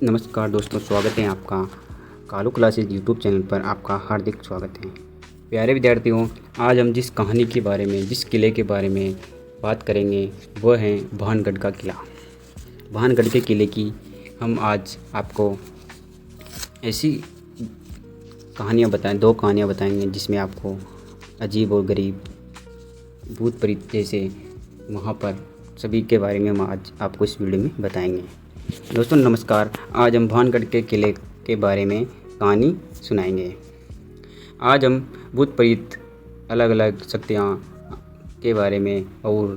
नमस्कार दोस्तों, स्वागत है आपका कालू क्लासेज यूट्यूब चैनल पर। आपका हार्दिक स्वागत है। प्यारे विद्यार्थियों, आज हम जिस कहानी के बारे में, जिस किले के बारे में बात करेंगे वह है भानगढ़ का किला। भानगढ़ के किले की हम आज आपको ऐसी कहानियाँ बताएं, दो कहानियाँ बताएंगे जिसमें आपको अजीब और गरीब, भूत प्रेत जैसे वहाँ पर सभी के बारे में हम आज आपको इस वीडियो में बताएंगे। दोस्तों नमस्कार, आज हम भानगढ़ के किले के बारे में कहानी सुनाएंगे। आज हम भूत प्रेत, अलग अलग शक्तियाँ के बारे में और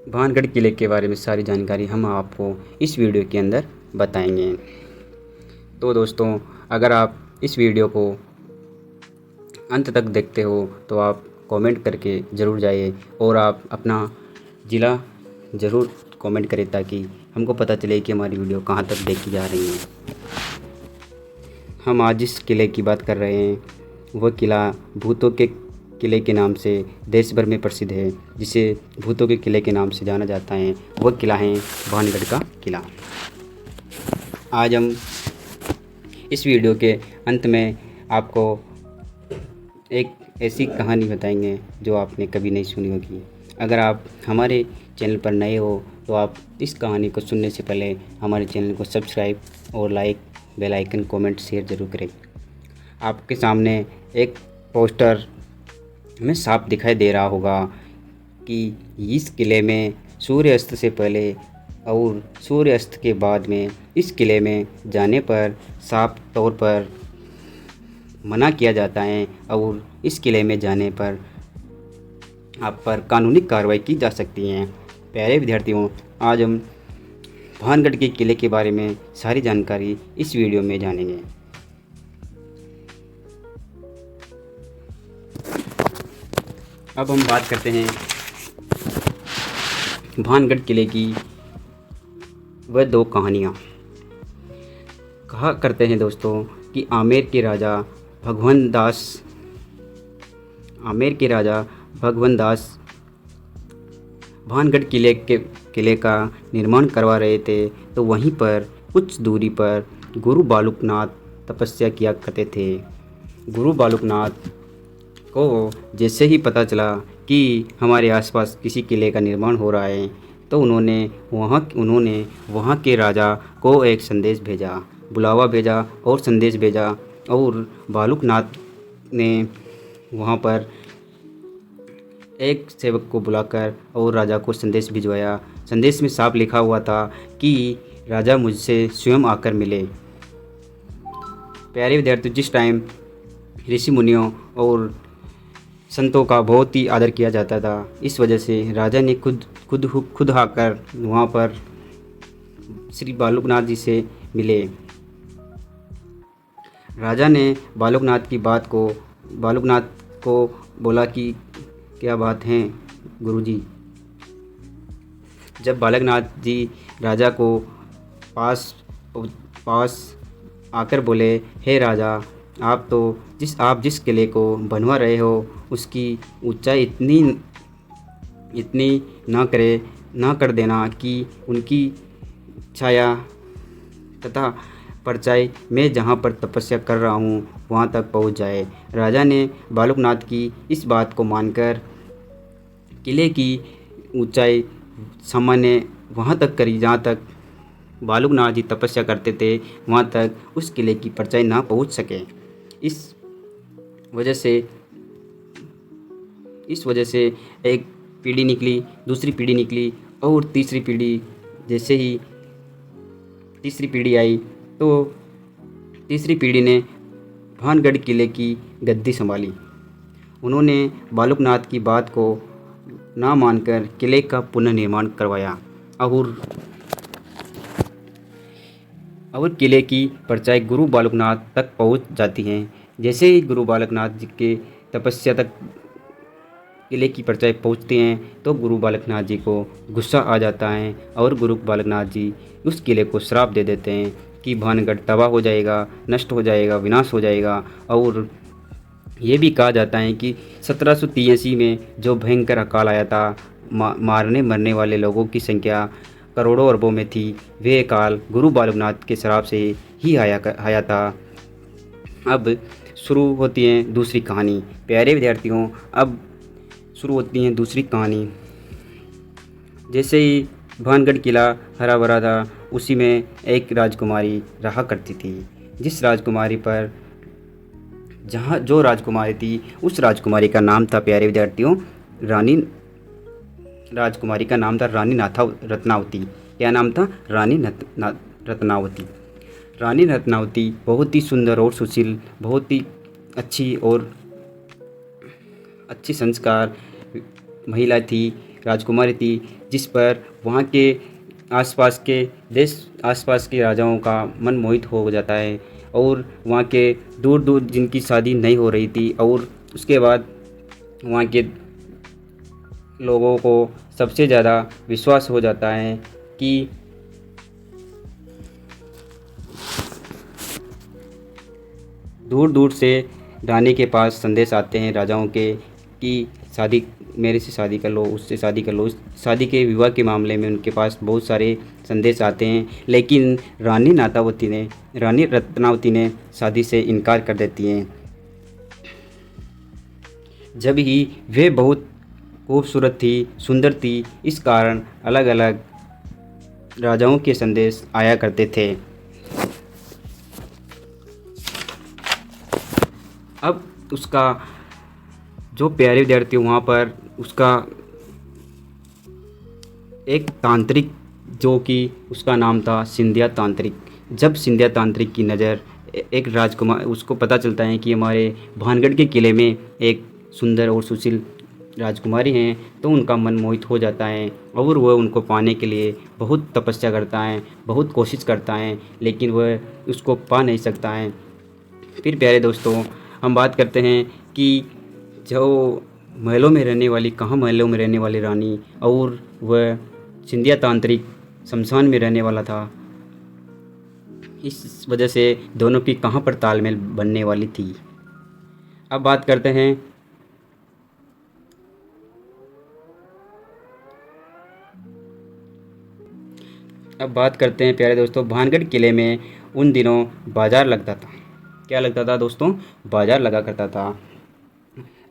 भानगढ़ किले के बारे में सारी जानकारी हम आपको इस वीडियो के अंदर बताएंगे। तो दोस्तों, अगर आप इस वीडियो को अंत तक देखते हो तो आप कमेंट करके ज़रूर जाइए और आप अपना ज़िला ज़रूर कमेंट करें ताकि हमको पता चले कि हमारी वीडियो कहाँ तक देखी जा रही है। हम आज जिस किले की बात कर रहे हैं वह किला भूतों के किले के नाम से देश भर में प्रसिद्ध है, जिसे भूतों के किले के नाम से जाना जाता है। वह किला है भानगढ़ का किला। आज हम इस वीडियो के अंत में आपको एक ऐसी कहानी बताएंगे जो आपने कभी नहीं सुनी होगी। अगर आप हमारे चैनल पर नए हो तो आप इस कहानी को सुनने से पहले हमारे चैनल को सब्सक्राइब और like, bell icon, comment, share ज़रूर करें। आपके सामने एक पोस्टर में साफ दिखाई दे रहा होगा कि इस किले में सूर्यास्त से पहले और सूर्यास्त के बाद में इस किले में जाने पर साफ तौर पर मना किया जाता है और इस किले में जाने पर आप पर कानूनी कार्रवाई की जा सकती है। प्यारे विद्यार्थियों, आज हम भानगढ़ के किले के बारे में सारी जानकारी इस वीडियो में जानेंगे। अब हम बात करते हैं भानगढ़ किले की वह दो कहानियाँ। कहा करते हैं दोस्तों कि आमेर के राजा भगवान दास भानगढ़ किले का निर्माण करवा रहे थे, तो वहीं पर कुछ दूरी पर गुरु बालुकनाथ तपस्या किया करते थे। गुरु बालुकनाथ को जैसे ही पता चला कि हमारे आसपास किसी किले का निर्माण हो रहा है तो उन्होंने वहाँ के राजा को एक संदेश भेजा, बुलावा भेजा और संदेश भेजा। और बालुकनाथ ने वहाँ पर एक सेवक को बुलाकर और राजा को संदेश भिजवाया। संदेश में साफ लिखा हुआ था कि राजा मुझसे स्वयं आकर मिले। प्यारे विद्यार्थी, जिस टाइम ऋषि मुनियों और संतों का बहुत ही आदर किया जाता था, इस वजह से राजा ने खुद आकर वहाँ पर श्री बालुकनाथ जी से मिले। राजा ने बालुकनाथ को बोला कि क्या बात है गुरुजी। जब बालुकनाथ जी राजा को पास आकर बोले, हे राजा, आप जिस किले को बनवा रहे हो उसकी ऊंचाई इतनी ना कर देना कि उनकी छाया तथा परछाई मैं जहाँ पर तपस्या कर रहा हूँ वहाँ तक पहुँच जाए। राजा ने बालुकनाथ की इस बात को मानकर किले की ऊंचाई सामान्य वहाँ तक करी जहाँ तक बालुकनाथ जी तपस्या करते थे, वहाँ तक उस किले की परछाई ना पहुँच सके। इस वजह से एक पीढ़ी निकली, दूसरी पीढ़ी निकली और तीसरी पीढ़ी। जैसे ही तीसरी पीढ़ी आई तो तीसरी पीढ़ी ने भानगढ़ किले की गद्दी संभाली। उन्होंने बालुकनाथ की बात को ना मानकर किले का पुनर्निर्माण करवाया और किले की परछाई गुरु बालुकनाथ तक पहुंच जाती है। जैसे ही गुरु बालुकनाथ जी के तपस्या तक किले की परछाई पहुंचती हैं तो गुरु बालुकनाथ जी को गुस्सा आ जाता है और गुरु बालुकनाथ जी उस किले को श्राप दे देते हैं कि भानगढ़ तबाह हो जाएगा, नष्ट हो जाएगा, विनाश हो जाएगा। और ये भी कहा जाता है कि 1783 में जो भयंकर अकाल आया था, मारने मरने वाले लोगों की संख्या करोड़ों अरबों में थी, वे काल गुरु बालकनाथ के श्राप से ही आया था। अब शुरू होती है दूसरी कहानी। प्यारे विद्यार्थियों, अब शुरू होती है दूसरी कहानी। जैसे ही भानगढ़ किला हरा भरा था, उसी में एक राजकुमारी रहा करती थी। जिस राजकुमारी पर जो राजकुमारी थी, उस राजकुमारी का नाम था, प्यारे विद्यार्थियों, राजकुमारी का नाम था रानी रत्नावती। क्या नाम था? रत्नावती। रानी रत्नावती बहुत ही सुंदर और सुशील, बहुत ही अच्छी और अच्छी संस्कार महिला थी, राजकुमारी थी, जिस पर वहाँ के आसपास के राजाओं का मन मोहित हो जाता है। और वहाँ के दूर दूर जिनकी शादी नहीं हो रही थी, और उसके बाद वहाँ के लोगों को सबसे ज़्यादा विश्वास हो जाता है कि दूर दूर से रानी के पास संदेश आते हैं राजाओं के कि शादी, मेरे से शादी कर लो, उससे शादी कर लो। शादी के विवाह के मामले में उनके पास बहुत सारे संदेश आते हैं, लेकिन रानी रत्नावती ने शादी से इनकार कर देती हैं। जब ही वे बहुत खूबसूरत थी, सुंदर थी, इस कारण अलग अलग राजाओं के संदेश आया करते थे। अब उसका जो प्यारे विद्यार्थी वहाँ पर उसका एक तांत्रिक, जो कि उसका नाम था सिंधिया तांत्रिक। जब सिंधिया तांत्रिक की नज़र एक राजकुमार, उसको पता चलता है कि हमारे भानगढ़ के किले में एक सुंदर और सुशील राजकुमारी हैं, तो उनका मन मोहित हो जाता है और वह उनको पाने के लिए बहुत तपस्या करता है, बहुत कोशिश करता है, लेकिन वह उसको पा नहीं सकता है। फिर प्यारे दोस्तों, हम बात करते हैं कि जो महलों में रहने वाली रानी और वह सिंधिया तांत्रिक शमशान में रहने वाला था। इस वजह से दोनों की कहाँ पर तालमेल बनने वाली थी। अब बात करते हैं प्यारे दोस्तों, भानगढ़ किले में उन दिनों बाजार लगता था। क्या लगता था दोस्तों? बाजार लगा करता था।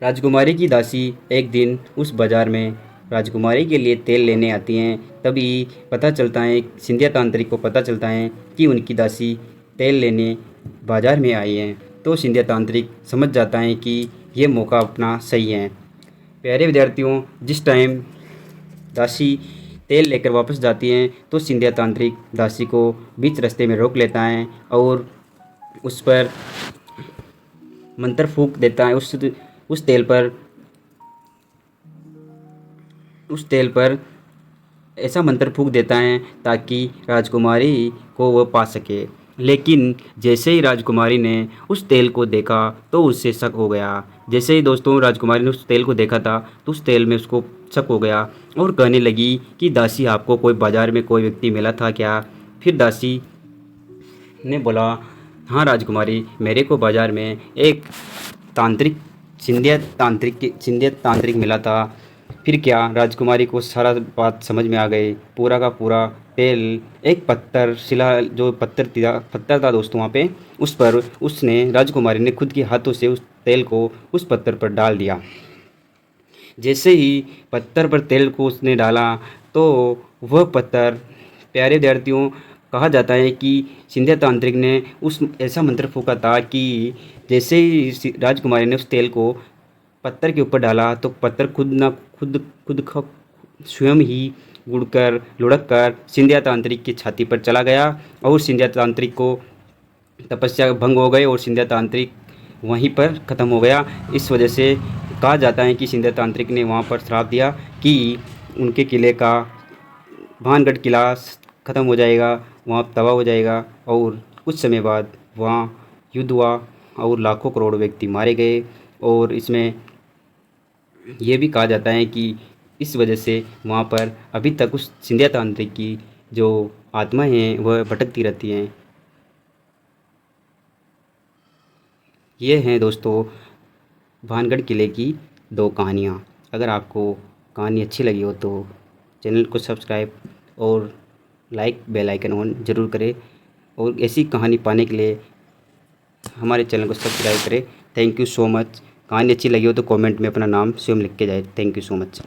राजकुमारी की दासी एक दिन उस बाज़ार में राजकुमारी के लिए तेल लेने आती हैं। तभी पता चलता है, सिंधिया तांत्रिक को पता चलता है कि उनकी दासी तेल लेने बाज़ार में आई हैं। तो सिंधिया तांत्रिक समझ जाता है कि ये मौका अपना सही है। प्यारे विद्यार्थियों, जिस टाइम दासी तेल लेकर वापस जाती हैं, तो सिंधिया तांत्रिक दासी को बीच रास्ते में रोक लेता है और उस पर मंत्र फूंक देता है। उस तेल पर ऐसा मंत्र फूंक देता है ताकि राजकुमारी को वह पा सके। लेकिन जैसे ही राजकुमारी ने उस तेल को देखा तो उससे शक हो गया। जैसे ही दोस्तों राजकुमारी ने उस तेल को देखा था, तो उस तेल में उसको शक हो गया और कहने लगी कि दासी, आपको कोई बाज़ार में कोई व्यक्ति मिला था क्या? फिर दासी ने बोला, हाँ राजकुमारी, मेरे को बाज़ार में एक सिंधिया तांत्रिक मिला था। फिर क्या, राजकुमारी को सारा बात समझ में आ गई। पूरा का पूरा तेल एक पत्थर था दोस्तों वहाँ पे, उस पर राजकुमारी ने खुद के हाथों से उस तेल को उस पत्थर पर डाल दिया। जैसे ही पत्थर पर तेल को उसने डाला, तो वह पत्थर, प्यारे विद्यार्थियों, कहा जाता है कि सिंधिया तांत्रिक ने ऐसा मंत्र फूंका था कि जैसे ही राजकुमारी ने उस तेल को पत्थर के ऊपर डाला, तो पत्थर खुद स्वयं ही लुढ़क कर सिंधिया तांत्रिक की छाती पर चला गया और सिंधिया तांत्रिक को तपस्या भंग हो गई और सिंधिया तांत्रिक वहीं पर ख़त्म हो गया। इस वजह से कहा जाता है कि सिंधिया तांत्रिक ने वहाँ पर श्राप दिया कि उनके किले का, भानगढ़ किला ख़त्म हो जाएगा, वहाँ तबाह हो जाएगा। और कुछ समय बाद वहाँ युद्ध हुआ और लाखों करोड़ व्यक्ति मारे गए। और इसमें यह भी कहा जाता है कि इस वजह से वहाँ पर अभी तक उस सिंधिया तांत्रिक की जो आत्माएं हैं वह भटकती रहती हैं। ये हैं दोस्तों भानगढ़ किले की 2 कहानियाँ। अगर आपको कहानी अच्छी लगी हो तो चैनल को सब्सक्राइब और लाइक बेल आइकन ऑन ज़रूर करें और ऐसी कहानी पाने के लिए हमारे चैनल को सब्सक्राइब करें। Thank you so much. कहानी अच्छी लगी हो तो कमेंट में अपना नाम स्वयं लिख के जाए। Thank you so much.